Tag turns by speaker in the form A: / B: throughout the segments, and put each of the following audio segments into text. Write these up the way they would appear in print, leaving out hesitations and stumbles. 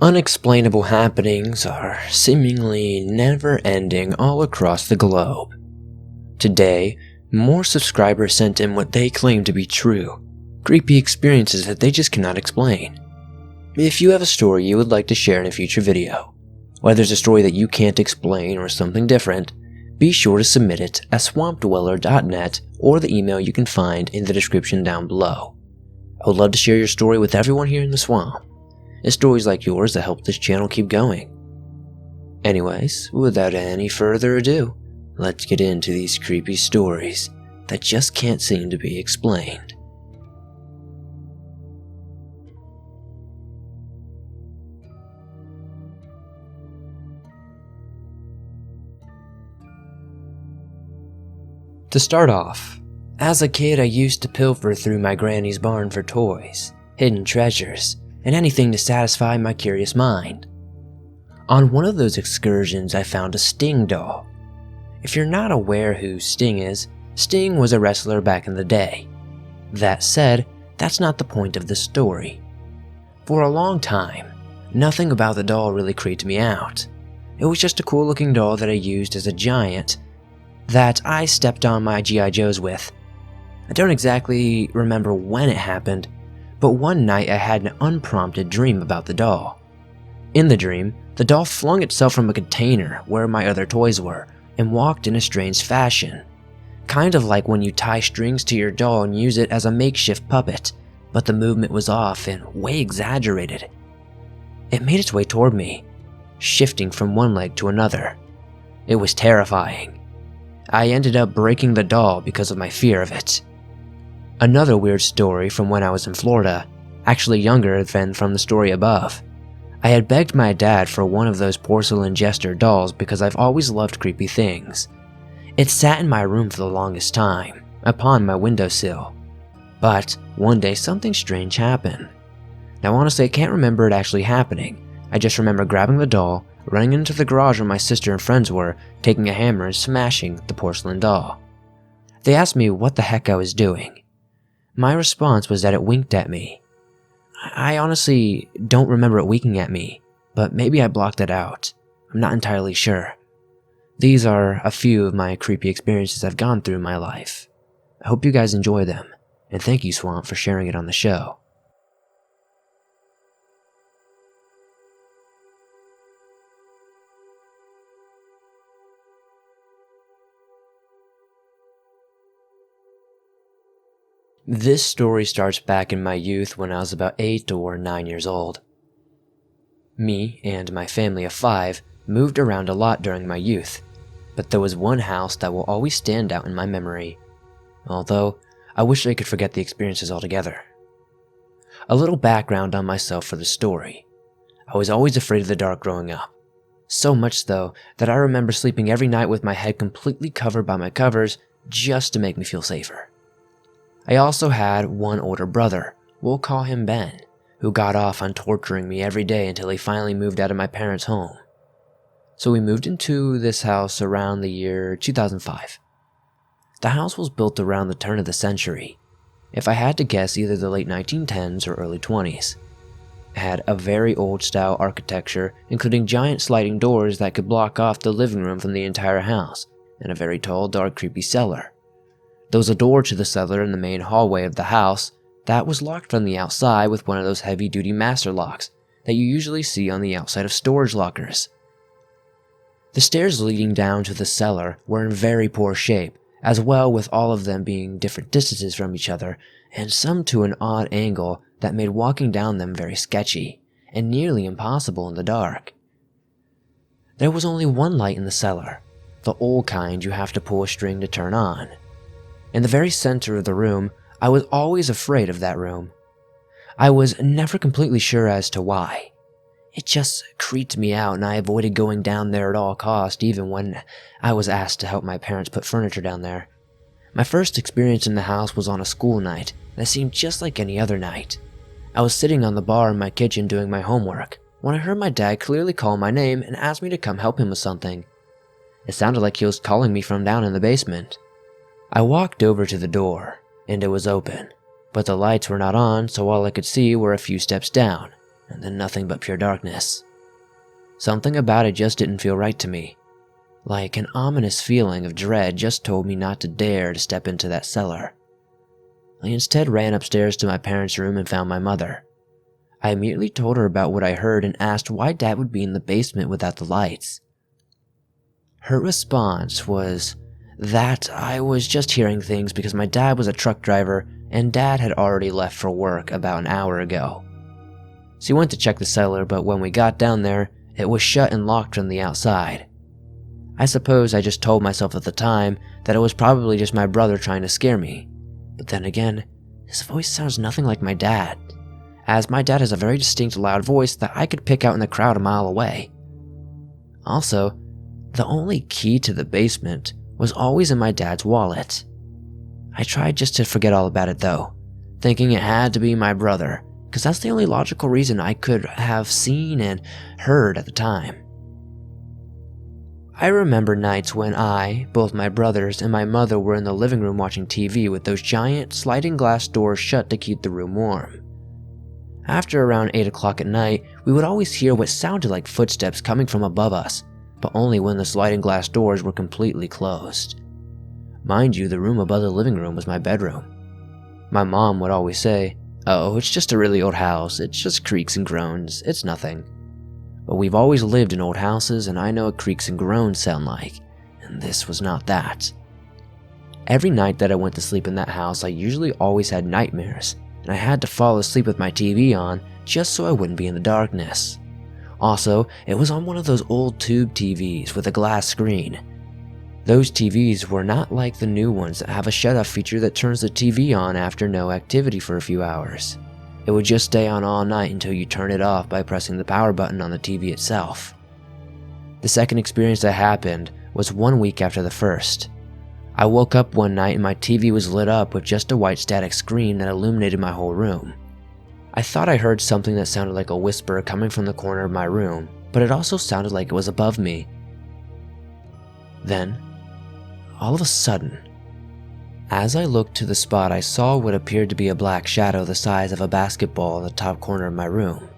A: Unexplainable happenings are seemingly never-ending all across the globe. Today, more subscribers sent in what they claim to be true, creepy experiences that they just cannot explain. If you have a story you would like to share in a future video, whether it's a story that you can't explain or something different, be sure to submit it at swampdweller.net or the email you can find in the description down below. I would love to share your story with everyone here in the swamp. It's stories like yours that help this channel keep going. Anyways, without any further ado, let's get into these creepy stories that just can't seem to be explained. To start off, as a kid I used to pilfer through my granny's barn for toys, hidden treasures, and anything to satisfy my curious mind. On one of those excursions I found a Sting doll. If you're not aware who Sting is, Sting was a wrestler back in the day. That said, that's not the point of the story. For a long time, nothing about the doll really creeped me out. It was just a cool looking doll that I used as a giant that I stepped on my G.I. Joes with. I don't exactly remember when it happened, but one night I had an unprompted dream about the doll. In the dream, the doll flung itself from a container where my other toys were and walked in a strange fashion. Kind of like when you tie strings to your doll and use it as a makeshift puppet, but the movement was off and way exaggerated. It made its way toward me, shifting from one leg to another. It was terrifying. I ended up breaking the doll because of my fear of it. Another weird story from when I was in Florida, actually younger than from the story above. I had begged my dad for one of those porcelain jester dolls because I've always loved creepy things. It sat in my room for the longest time, upon my windowsill. But one day something strange happened. Now honestly I can't remember it actually happening. I just remember grabbing the doll, running into the garage where my sister and friends were, taking a hammer and smashing the porcelain doll. They asked me what the heck I was doing. My response was that it winked at me. I honestly don't remember it winking at me, but maybe I blocked it out. I'm not entirely sure. These are a few of my creepy experiences I've gone through in my life. I hope you guys enjoy them, and thank you Swamp for sharing it on the show. This story starts back in my youth when I was about 8 or 9 years old. Me and my family of 5 moved around a lot during my youth, but there was one house that will always stand out in my memory, although I wish I could forget the experiences altogether. A little background on myself for the story. I was always afraid of the dark growing up, so much so that I remember sleeping every night with my head completely covered by my covers just to make me feel safer. I also had one older brother, we'll call him Ben, who got off on torturing me every day until he finally moved out of my parents' home. So we moved into this house around the year 2005. The house was built around the turn of the century. If I had to guess, either the late 1910s or early 20s. It had a very old style architecture, including giant sliding doors that could block off the living room from the entire house, and a very tall, dark, creepy cellar. There was a door to the cellar in the main hallway of the house that was locked from the outside with one of those heavy-duty master locks that you usually see on the outside of storage lockers. The stairs leading down to the cellar were in very poor shape, as well with all of them being different distances from each other, and some to an odd angle that made walking down them very sketchy, and nearly impossible in the dark. There was only one light in the cellar, the old kind you have to pull a string to turn on. In the very center of the room, I was always afraid of that room. I was never completely sure as to why. It just creeped me out and I avoided going down there at all costs even when I was asked to help my parents put furniture down there. My first experience in the house was on a school night that seemed just like any other night. I was sitting on the bar in my kitchen doing my homework when I heard my dad clearly call my name and ask me to come help him with something. It sounded like he was calling me from down in the basement. I walked over to the door, and it was open, but the lights were not on, so all I could see were a few steps down, and then nothing but pure darkness. Something about it just didn't feel right to me. Like an ominous feeling of dread just told me not to dare to step into that cellar. I instead ran upstairs to my parents' room and found my mother. I immediately told her about what I heard and asked why Dad would be in the basement without the lights. Her response was that I was just hearing things because my dad was a truck driver and Dad had already left for work about an hour ago. She went to check the cellar, but when we got down there, it was shut and locked from the outside. I suppose I just told myself at the time that it was probably just my brother trying to scare me. But then again, his voice sounds nothing like my dad, as my dad has a very distinct loud voice that I could pick out in the crowd a mile away. Also, the only key to the basement was always in my dad's wallet. I tried just to forget all about it though, thinking it had to be my brother, because that's the only logical reason I could have seen and heard at the time. I remember nights when I, both my brothers, and my mother were in the living room watching TV with those giant sliding glass doors shut to keep the room warm. After around 8 o'clock at night, we would always hear what sounded like footsteps coming from above us, but only when the sliding glass doors were completely closed. Mind you, the room above the living room was my bedroom. My mom would always say, "Oh, it's just a really old house, it just creaks and groans, it's nothing." But we've always lived in old houses and I know what creaks and groans sound like, and this was not that. Every night that I went to sleep in that house, I usually always had nightmares, and I had to fall asleep with my TV on just so I wouldn't be in the darkness. Also, it was on one of those old tube TVs with a glass screen. Those TVs were not like the new ones that have a shut-off feature that turns the TV on after no activity for a few hours. It would just stay on all night until you turn it off by pressing the power button on the TV itself. The second experience that happened was 1 week after the first. I woke up one night and my TV was lit up with just a white static screen that illuminated my whole room. I thought I heard something that sounded like a whisper coming from the corner of my room, but it also sounded like it was above me. Then, all of a sudden, as I looked to the spot, I saw what appeared to be a black shadow the size of a basketball in the top corner of my room.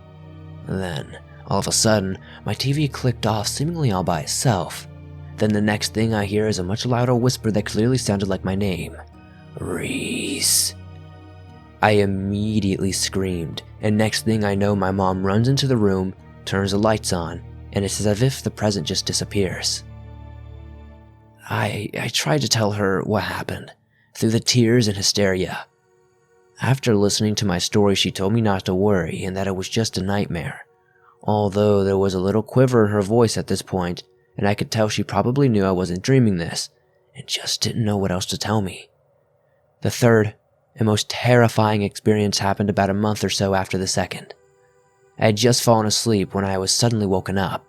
A: Then, all of a sudden, my TV clicked off seemingly all by itself. Then the next thing I hear is a much louder whisper that clearly sounded like my name. Reese. I immediately screamed, and next thing I know my mom runs into the room, turns the lights on, and it's as if the present just disappears. I tried to tell her what happened, through the tears and hysteria. After listening to my story, she told me not to worry and that it was just a nightmare, although there was a little quiver in her voice at this point, and I could tell she probably knew I wasn't dreaming this, and just didn't know what else to tell me. The third and most terrifying experience happened about a month or so after the second. I had just fallen asleep when I was suddenly woken up.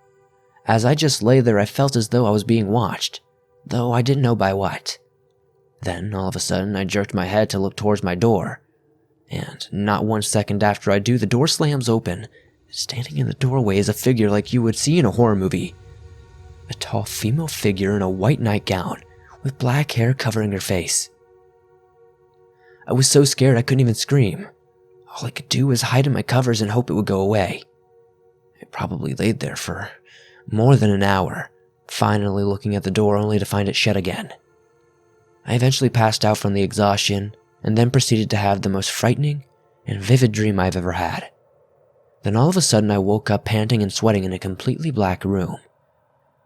A: As I just lay there, I felt as though I was being watched, though I didn't know by what. Then, all of a sudden, I jerked my head to look towards my door, and not 1 second after I do, the door slams open. Standing in the doorway is a figure like you would see in a horror movie. A tall female figure in a white nightgown, with black hair covering her face. I was so scared I couldn't even scream. All I could do was hide in my covers and hope it would go away. I probably laid there for more than an hour, finally looking at the door only to find it shut again. I eventually passed out from the exhaustion and then proceeded to have the most frightening and vivid dream I've ever had. Then all of a sudden I woke up panting and sweating in a completely black room.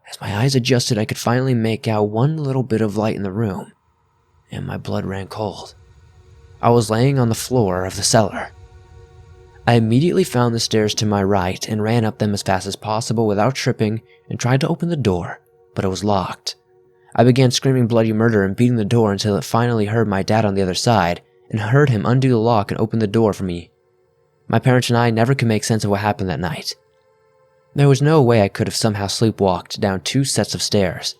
A: As my eyes adjusted, I could finally make out one little bit of light in the room, and my blood ran cold. I was laying on the floor of the cellar. I immediately found the stairs to my right and ran up them as fast as possible without tripping and tried to open the door, but it was locked. I began screaming bloody murder and beating the door until it finally heard my dad on the other side and heard him undo the lock and open the door for me. My parents and I never could make sense of what happened that night. There was no way I could have somehow sleepwalked down 2 sets of stairs,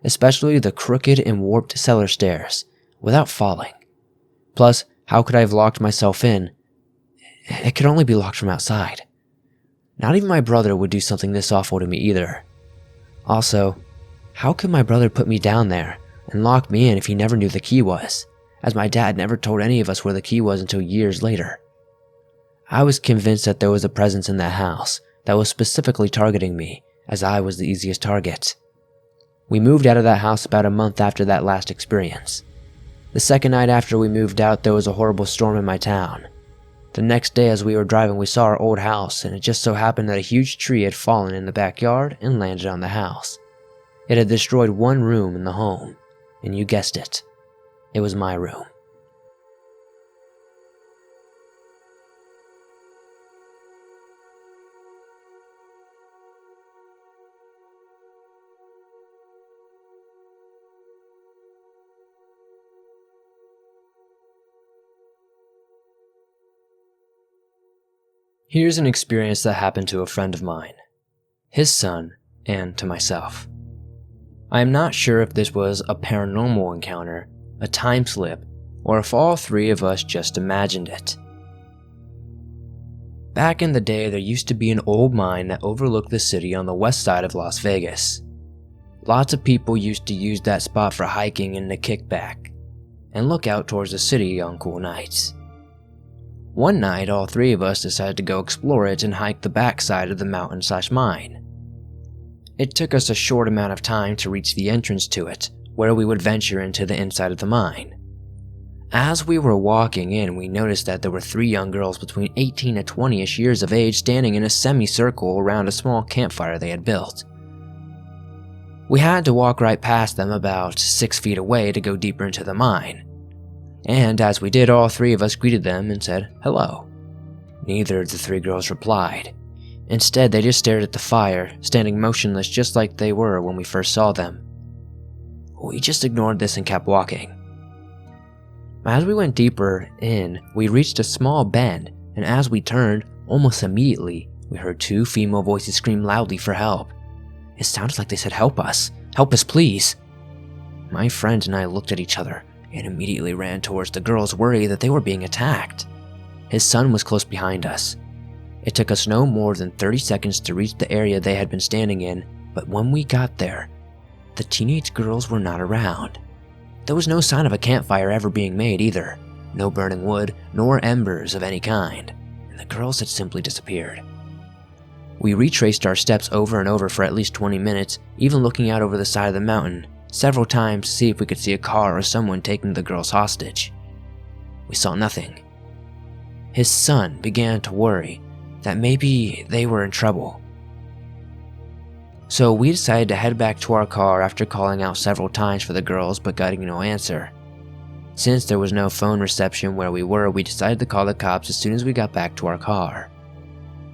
A: especially the crooked and warped cellar stairs, without falling. Plus, how could I have locked myself in? It could only be locked from outside. Not even my brother would do something this awful to me either. Also, how could my brother put me down there and lock me in if he never knew the key was, as my dad never told any of us where the key was until years later? I was convinced that there was a presence in that house that was specifically targeting me, as I was the easiest target. We moved out of that house about a month after that last experience. The second night after we moved out, there was a horrible storm in my town. The next day as we were driving, we saw our old house, and it just so happened that a huge tree had fallen in the backyard and landed on the house. It had destroyed one room in the home, and you guessed it, it was my room. Here's an experience that happened to a friend of mine, his son, and to myself. I am not sure if this was a paranormal encounter, a time slip, or if all three of us just imagined it. Back in the day, there used to be an old mine that overlooked the city on the west side of Las Vegas. Lots of people used to use that spot for hiking and a kickback, and look out towards the city on cool nights. One night, all three of us decided to go explore it and hike the backside of the mountain/mine. It took us a short amount of time to reach the entrance to it, where we would venture into the inside of the mine. As we were walking in, we noticed that there were three young girls between 18 to 20-ish years of age standing in a semicircle around a small campfire they had built. We had to walk right past them about 6 feet away to go deeper into the mine. And as we did, all three of us greeted them and said, "Hello." Neither of the three girls replied. Instead, they just stared at the fire, standing motionless just like they were when we first saw them. We just ignored this and kept walking. As we went deeper in, we reached a small bend, and as we turned, almost immediately, we heard two female voices scream loudly for help. It sounded like they said, "Help us! Help us, please!" My friend and I looked at each other and immediately ran towards the girls, worried that they were being attacked. His son was close behind us. It took us no more than 30 seconds to reach the area they had been standing in, but when we got there, the teenage girls were not around. There was no sign of a campfire ever being made either, no burning wood, nor embers of any kind, and the girls had simply disappeared. We retraced our steps over and over for at least 20 minutes, even looking out over the side of the mountain several times to see if we could see a car or someone taking the girls hostage. We saw nothing. His son began to worry that maybe they were in trouble. So we decided to head back to our car after calling out several times for the girls but getting no answer. Since there was no phone reception where we were, we decided to call the cops as soon as we got back to our car.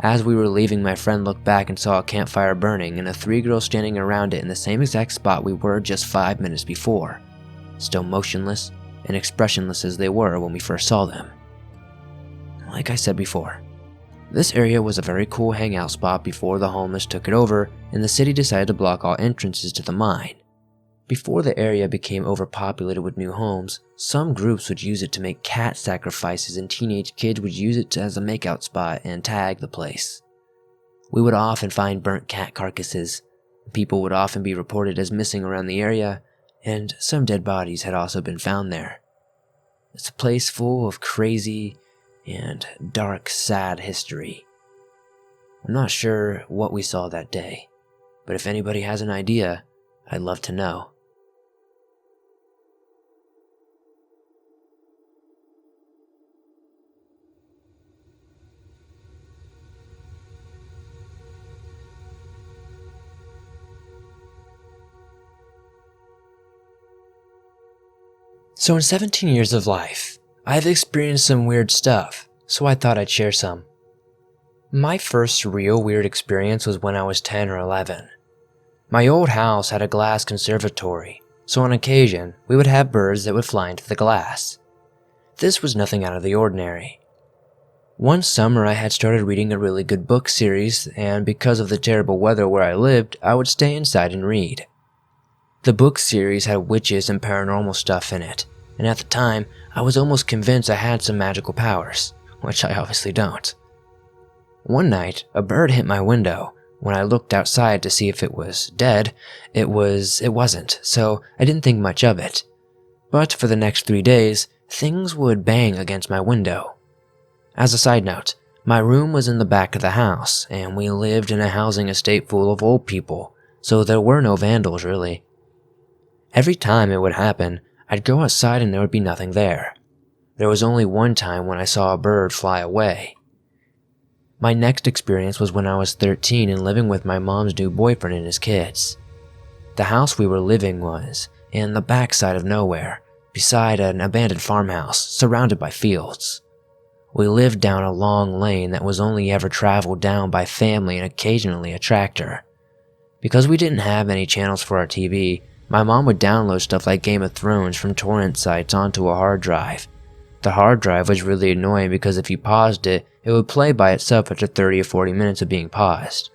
A: As we were leaving, my friend looked back and saw a campfire burning and the three girls standing around it in the same exact spot we were just 5 minutes before, still motionless and expressionless as they were when we first saw them. Like I said before, this area was a very cool hangout spot before the homeless took it over and the city decided to block all entrances to the mine. Before the area became overpopulated with new homes, some groups would use it to make cat sacrifices and teenage kids would use it as a makeout spot and tag the place. We would often find burnt cat carcasses. People would often be reported as missing around the area, and some dead bodies had also been found there. It's a place full of crazy and dark, sad history. I'm not sure what we saw that day, but if anybody has an idea, I'd love to know. So in 17 years of life, I've experienced some weird stuff, so I thought I'd share some. My first real weird experience was when I was 10 or 11. My old house had a glass conservatory, so on occasion, we would have birds that would fly into the glass. This was nothing out of the ordinary. One summer I had started reading a really good book series, and because of the terrible weather where I lived, I would stay inside and read. The book series had witches and paranormal stuff in it, and at the time, I was almost convinced I had some magical powers, which I obviously don't. One night, a bird hit my window. When I looked outside to see if it was dead, it wasn't, so I didn't think much of it. But for the next 3 days, things would bang against my window. As a side note, My room was in the back of the house, and we lived in a housing estate full of old people, so there were no vandals really. Every time it would happen, I'd go outside and there would be nothing there. There was only one time when I saw a bird fly away. My next experience was when I was 13 and living with my mom's new boyfriend and his kids. The house we were living was in the backside of nowhere, beside an abandoned farmhouse, surrounded by fields. We lived down a long lane that was only ever traveled down by family and occasionally a tractor. Because we didn't have any channels for our TV, my mom would download stuff like Game of Thrones from torrent sites onto a hard drive. The hard drive was really annoying because if you paused it, it would play by itself after 30 or 40 minutes of being paused.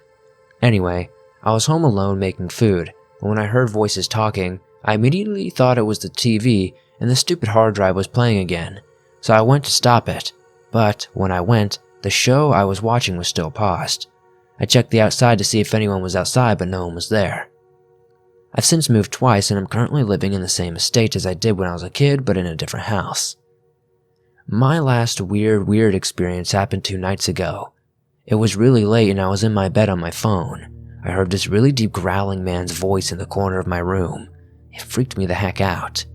A: Anyway, I was home alone making food, and when I heard voices talking, I immediately thought it was the TV and the stupid hard drive was playing again, so I went to stop it. But when I went, the show I was watching was still paused. I checked the outside to see if anyone was outside, but no one was there. I've since moved twice and I'm currently living in the same estate as I did when I was a kid, but in a different house. My last weird experience happened 2 nights ago. It was really late and I was in my bed on my phone. I heard this really deep growling man's voice in the corner of my room. It freaked me the heck out.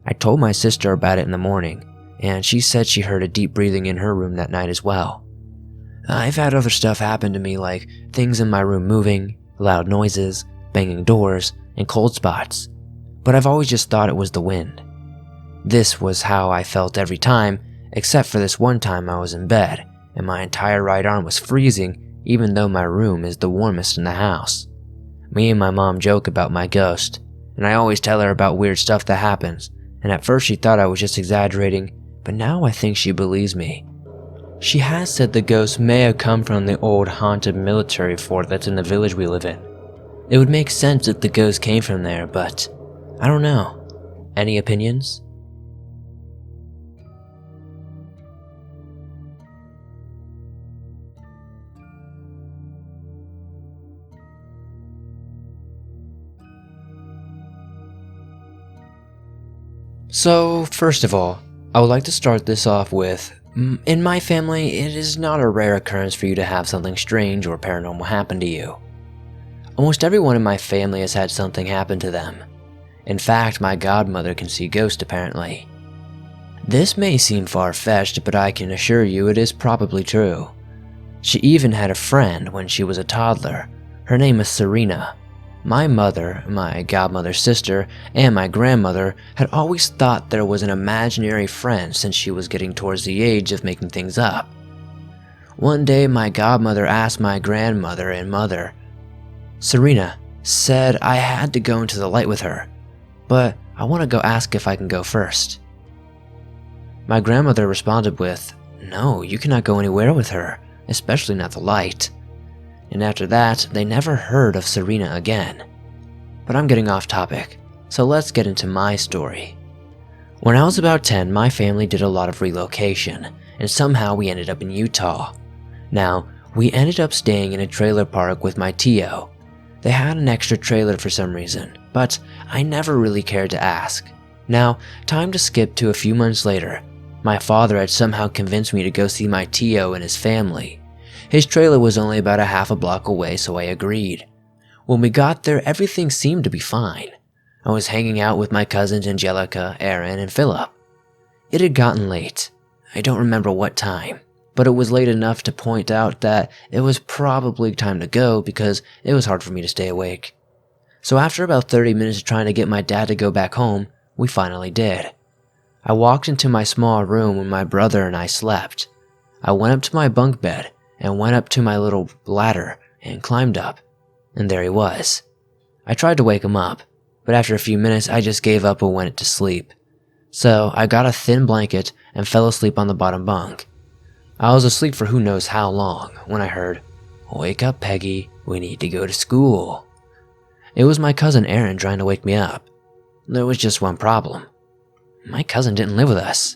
A: I told my sister about it in the morning, and she said she heard a deep breathing in her room that night as well. I've had other stuff happen to me, like things in my room moving, loud noises, banging doors, and cold spots, but I've always just thought it was the wind. This was how I felt every time, except for this one time I was in bed, and my entire right arm was freezing even though my room is the warmest in the house. Me and my mom joke about my ghost, and I always tell her about weird stuff that happens, and at first she thought I was just exaggerating, but now I think she believes me. She has said the ghost may have come from the old haunted military fort that's in the village we live in. It would make sense if the ghost came from there, but I don't know. Any opinions? So, first of all, I would like to start this off with, in my family, it is not a rare occurrence for you to have something strange or paranormal happen to you. Almost everyone in my family has had something happen to them. In fact, my godmother can see ghosts apparently. This may seem far-fetched, but I can assure you it is probably true. She even had a friend when she was a toddler. Her name is Serena. My mother, my godmother's sister, and my grandmother had always thought there was an imaginary friend since she was getting towards the age of making things up. One day my godmother asked my grandmother and mother. Serena said I had to go into the light with her, but I want to go ask if I can go first. My grandmother responded with, "No, you cannot go anywhere with her, especially not the light." And after that, they never heard of Serena again. But I'm getting off topic, so let's get into my story. When I was about 10, my family did a lot of relocation, and somehow we ended up in Utah. Now, we ended up staying in a trailer park with my Tio. They had an extra trailer for some reason, but I never really cared to ask. Now, time to skip to a few months later. My father had somehow convinced me to go see my Tio and his family. His trailer was only about a half a block away, so I agreed. When we got there, everything seemed to be fine. I was hanging out with my cousins Angelica, Aaron, and Philip. It had gotten late. I don't remember what time, but it was late enough to point out that it was probably time to go because it was hard for me to stay awake. So after about 30 minutes of trying to get my dad to go back home, we finally did. I walked into my small room where my brother and I slept. I went up to my bunk bed and went up to my little ladder and climbed up, and there he was. I tried to wake him up, but after a few minutes I just gave up and went to sleep. So I got a thin blanket and fell asleep on the bottom bunk. I was asleep for who knows how long when I heard, "Wake up, Peggy, we need to go to school." It was my cousin Aaron trying to wake me up. There was just one problem. My cousin didn't live with us.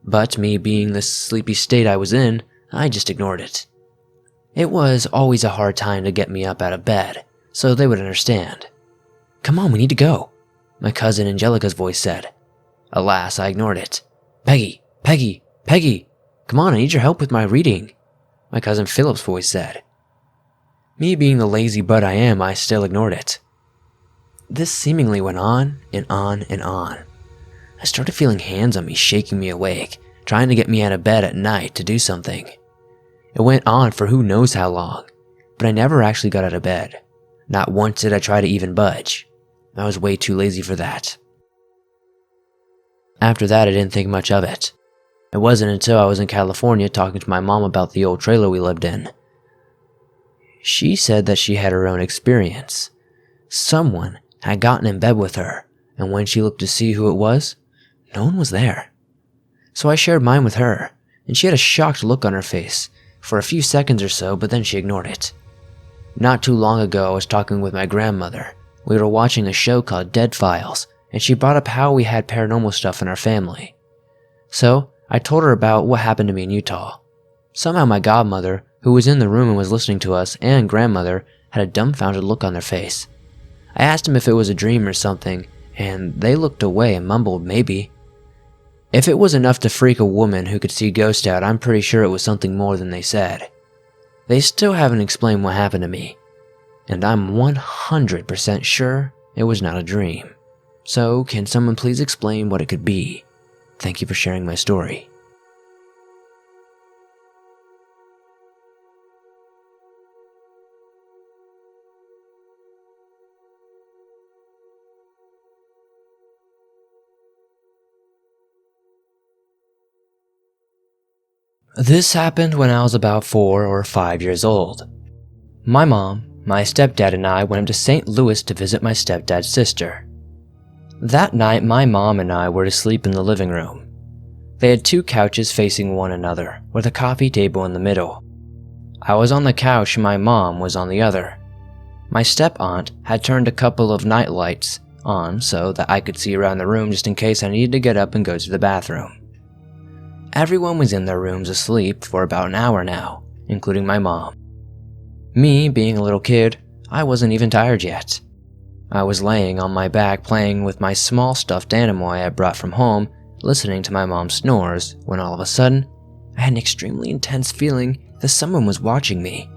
A: But me being the sleepy state I was in, I just ignored it. It was always a hard time to get me up out of bed, so they would understand. "Come on, we need to go," my cousin Angelica's voice said. Alas, I ignored it. Peggy, come on, I need your help with my reading." my cousin Philip's voice said. Me being the lazy butt I am, I still ignored it. This seemingly went on and on and on. I started feeling hands on me shaking me awake, trying to get me out of bed at night to do something. It went on for who knows how long, but I never actually got out of bed. Not once did I try to even budge. I was way too lazy for that. After that, I didn't think much of it. It wasn't until I was in California talking to my mom about the old trailer we lived in. She said that she had her own experience. Someone had gotten in bed with her, and when she looked to see who it was, no one was there. So I shared mine with her, and she had a shocked look on her face for a few seconds or so, but then she ignored it. Not too long ago, I was talking with my grandmother. We were watching a show called Dead Files, and she brought up how we had paranormal stuff in our family. So I told her about what happened to me in Utah. Somehow my godmother, who was in the room and was listening to us, and grandmother had a dumbfounded look on their face. I asked them if it was a dream or something, and they looked away and mumbled maybe. If it was enough to freak a woman who could see ghosts out, I'm pretty sure it was something more than they said. They still haven't explained what happened to me, and I'm 100% sure it was not a dream. So, can someone please explain what it could be? Thank you for sharing my story. This happened when I was about 4 or 5 years old. My mom, my stepdad, and I went up to St. Louis to visit my stepdad's sister. That night, my mom and I were to sleep in the living room. They had 2 couches facing one another, with a coffee table in the middle. I was on the couch and my mom was on the other. My step-aunt had turned a couple of night lights on so that I could see around the room just in case I needed to get up and go to the bathroom. Everyone was in their rooms asleep for about an hour now, including my mom. Me, being a little kid, I wasn't even tired yet. I was laying on my back playing with my small stuffed animal I had brought from home, listening to my mom's snores, when all of a sudden, I had an extremely intense feeling that someone was watching me.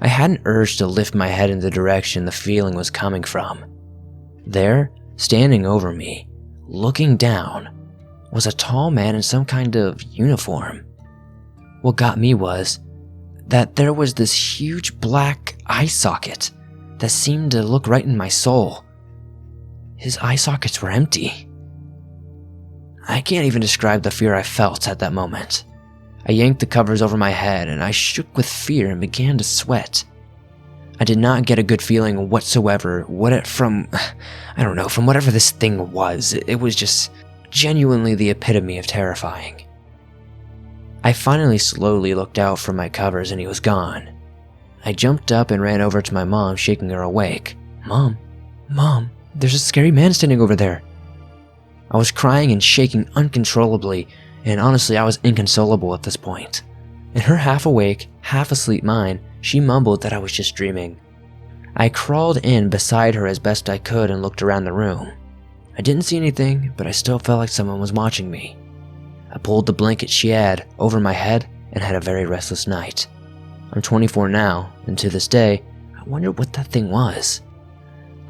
A: I had an urge to lift my head in the direction the feeling was coming from. There, standing over me, looking down, was a tall man in some kind of uniform. What got me was that there was this huge black eye socket that seemed to look right in my soul. His eye sockets were empty. I can't even describe the fear I felt at that moment. I yanked the covers over my head and I shook with fear and began to sweat. I did not get a good feeling whatsoever from whatever this thing was. It was just genuinely the epitome of terrifying. I finally slowly looked out from my covers and he was gone. I jumped up and ran over to my mom, shaking her awake. Mom, there's a scary man standing over there. I was crying and shaking uncontrollably, and honestly I was inconsolable at this point. In her half awake, half asleep mind, she mumbled that I was just dreaming. I crawled in beside her as best I could and looked around the room. I didn't see anything, but I still felt like someone was watching me. I pulled the blanket she had over my head and had a very restless night. I'm 24 now, and to this day, I wonder what that thing was.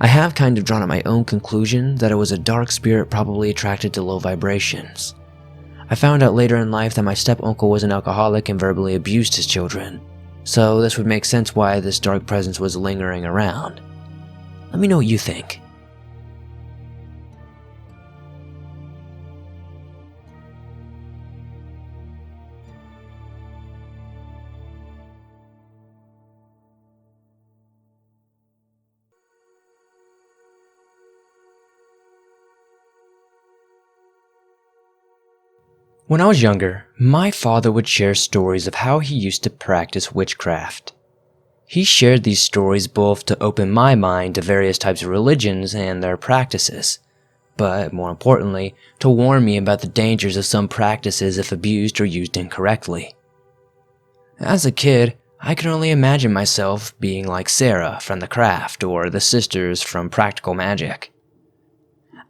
A: I have kind of drawn up my own conclusion that it was a dark spirit probably attracted to low vibrations. I found out later in life that my step-uncle was an alcoholic and verbally abused his children, so this would make sense why this dark presence was lingering around. Let me know what you think. When I was younger, my father would share stories of how he used to practice witchcraft. He shared these stories both to open my mind to various types of religions and their practices, but more importantly, to warn me about the dangers of some practices if abused or used incorrectly. As a kid, I could only imagine myself being like Sarah from The Craft or the sisters from Practical Magic.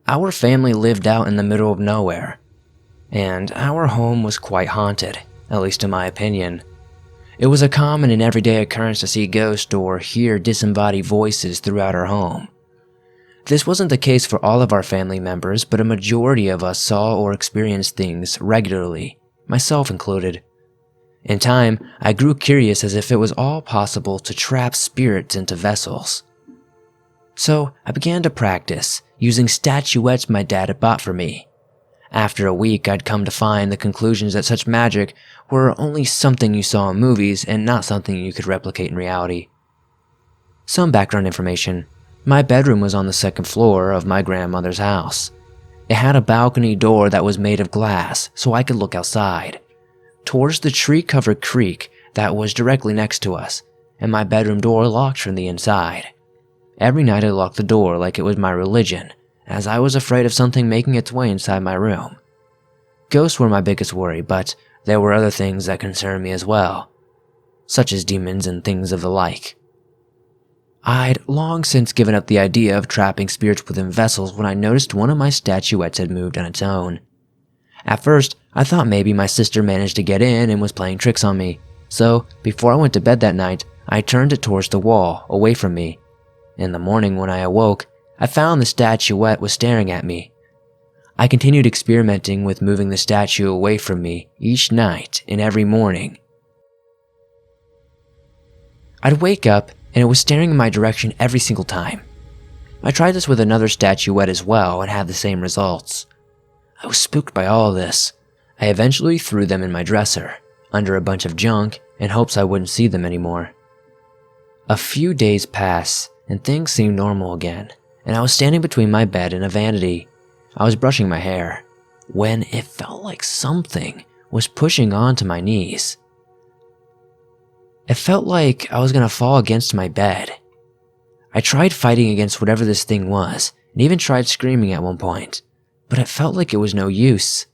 A: Our family lived out in the middle of nowhere, and our home was quite haunted, at least in my opinion. It was a common and everyday occurrence to see ghosts or hear disembodied voices throughout our home. This wasn't the case for all of our family members, but a majority of us saw or experienced things regularly, myself included. In time, I grew curious as if it was all possible to trap spirits into vessels. So I began to practice, using statuettes my dad had bought for me. After a week, I'd come to find the conclusions that such magic were only something you saw in movies and not something you could replicate in reality. Some background information. My bedroom was on the second floor of my grandmother's house. It had a balcony door that was made of glass so I could look outside, towards the tree-covered creek that was directly next to us, and my bedroom door locked from the inside. Every night I locked the door like it was my religion, as I was afraid of something making its way inside my room. Ghosts were my biggest worry, but there were other things that concerned me as well, such as demons and things of the like. I'd long since given up the idea of trapping spirits within vessels when I noticed one of my statuettes had moved on its own. At first, I thought maybe my sister managed to get in and was playing tricks on me, so before I went to bed that night, I turned it towards the wall, away from me. In the morning when I awoke, I found the statuette was staring at me. I continued experimenting with moving the statue away from me each night and every morning. I'd wake up and it was staring in my direction every single time. I tried this with another statuette as well and had the same results. I was spooked by all of this. I eventually threw them in my dresser, under a bunch of junk, in hopes I wouldn't see them anymore. A few days passed and things seemed normal again, and I was standing between my bed and a vanity. I was brushing my hair, when it felt like something was pushing onto my knees. It felt like I was gonna fall against my bed. I tried fighting against whatever this thing was, and even tried screaming at one point, but it felt like it was no use.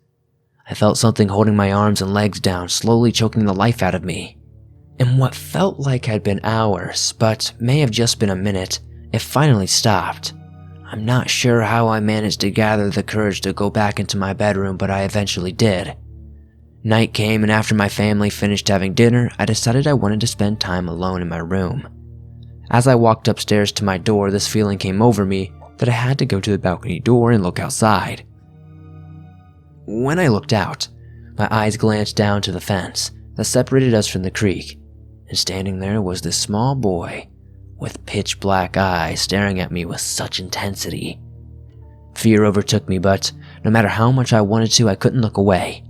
A: I felt something holding my arms and legs down, slowly choking the life out of me. In what felt like had been hours, but may have just been a minute, it finally stopped. I'm not sure how I managed to gather the courage to go back into my bedroom, but I eventually did. Night came, and after my family finished having dinner, I decided I wanted to spend time alone in my room. As I walked upstairs to my door, this feeling came over me that I had to go to the balcony door and look outside. When I looked out, my eyes glanced down to the fence that separated us from the creek, and standing there was this small boy with pitch black eyes staring at me with such intensity. Fear overtook me, but no matter how much I wanted to, I couldn't look away.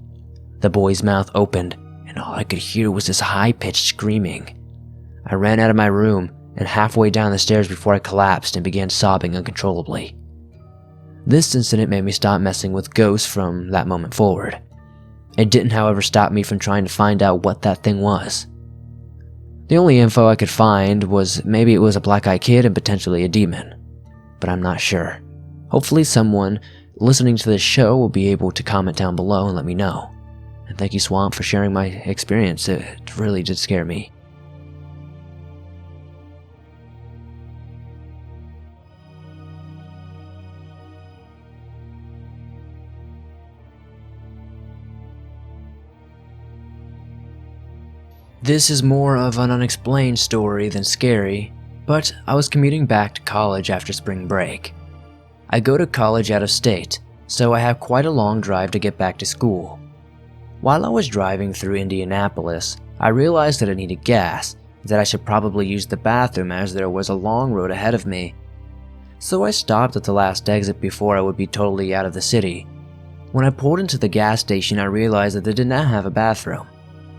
A: The boy's mouth opened, and all I could hear was this high-pitched screaming. I ran out of my room and halfway down the stairs before I collapsed and began sobbing uncontrollably. This incident made me stop messing with ghosts from that moment forward. It didn't, however, stop me from trying to find out what that thing was. The only info I could find was maybe it was a black-eyed kid and potentially a demon, but I'm not sure. Hopefully someone listening to this show will be able to comment down below and let me know. And thank you, Swamp, for sharing my experience. It really did scare me. This is more of an unexplained story than scary, but I was commuting back to college after spring break. I go to college out of state, so I have quite a long drive to get back to school. While I was driving through Indianapolis, I realized that I needed gas, and that I should probably use the bathroom as there was a long road ahead of me. So I stopped at the last exit before I would be totally out of the city. When I pulled into the gas station, I realized that they did not have a bathroom,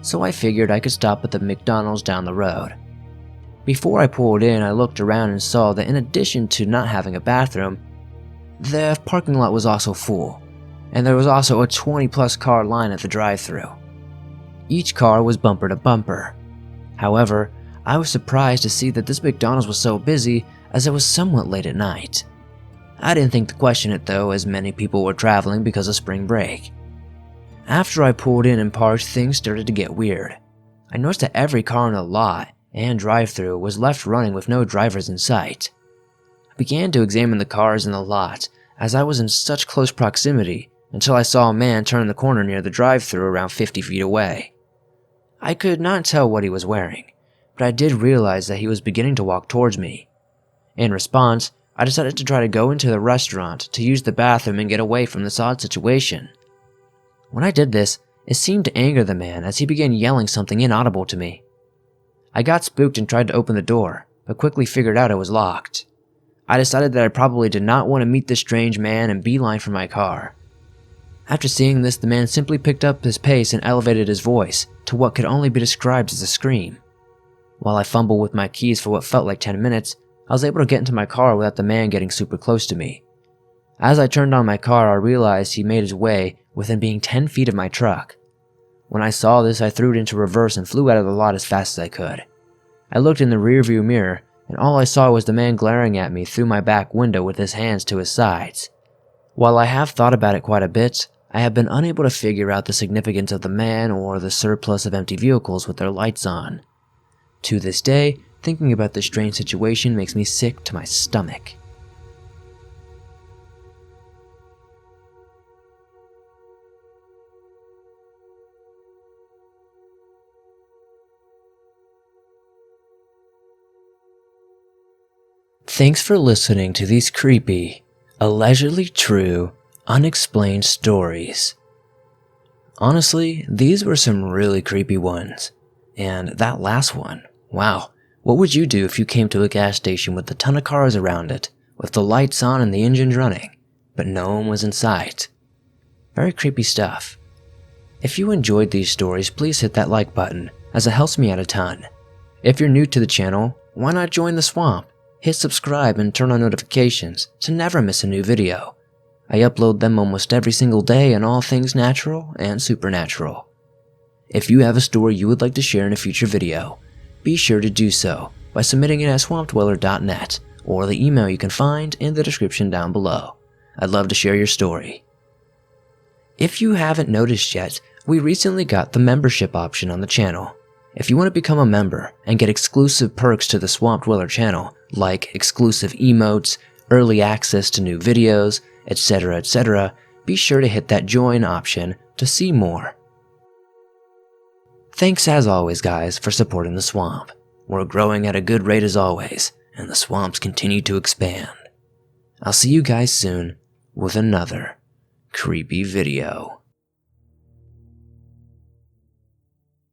A: so I figured I could stop at the McDonald's down the road. Before I pulled in, I looked around and saw that in addition to not having a bathroom, the parking lot was also full, and there was also a 20+ car line at the drive-thru. Each car was bumper to bumper. However, I was surprised to see that this McDonald's was so busy as it was somewhat late at night. I didn't think to question it though, as many people were traveling because of spring break. After I pulled in and parked, things started to get weird. I noticed that every car in the lot and drive-thru was left running with no drivers in sight. I began to examine the cars in the lot as I was in such close proximity until I saw a man turn the corner near the drive-thru around 50 feet away. I could not tell what he was wearing, but I did realize that he was beginning to walk towards me. In response, I decided to try to go into the restaurant to use the bathroom and get away from this odd situation. When I did this, it seemed to anger the man as he began yelling something inaudible to me. I got spooked and tried to open the door, but quickly figured out it was locked. I decided that I probably did not want to meet this strange man and beeline for my car. After seeing this, the man simply picked up his pace and elevated his voice to what could only be described as a scream. While I fumbled with my keys for what felt like 10 minutes, I was able to get into my car without the man getting super close to me. As I turned on my car, I realized he made his way within being 10 feet of my truck. When I saw this, I threw it into reverse and flew out of the lot as fast as I could. I looked in the rearview mirror, and all I saw was the man glaring at me through my back window with his hands to his sides. While I have thought about it quite a bit, I have been unable to figure out the significance of the man or the surplus of empty vehicles with their lights on. To this day, thinking about this strange situation makes me sick to my stomach. Thanks for listening to these creepy, allegedly true, unexplained stories. Honestly, these were some really creepy ones. And that last one, wow. What would you do if you came to a gas station with a ton of cars around it, with the lights on and the engines running, but no one was in sight? Very creepy stuff. If you enjoyed these stories, please hit that like button, as it helps me out a ton. If you're new to the channel, why not join the swamp? Hit subscribe and turn on notifications to never miss a new video. I upload them almost every single day on all things natural and supernatural. If you have a story you would like to share in a future video, be sure to do so by submitting it at swampdweller.net or the email you can find in the description down below. I'd love to share your story. If you haven't noticed yet, we recently got the membership option on the channel. If you want to become a member and get exclusive perks to the Swamp Dweller channel, like exclusive emotes, early access to new videos, etc., be sure to hit that join option to see more. Thanks as always, guys, for supporting the swamp. We're growing at a good rate as always, and the swamps continue to expand. I'll see you guys soon with another creepy video.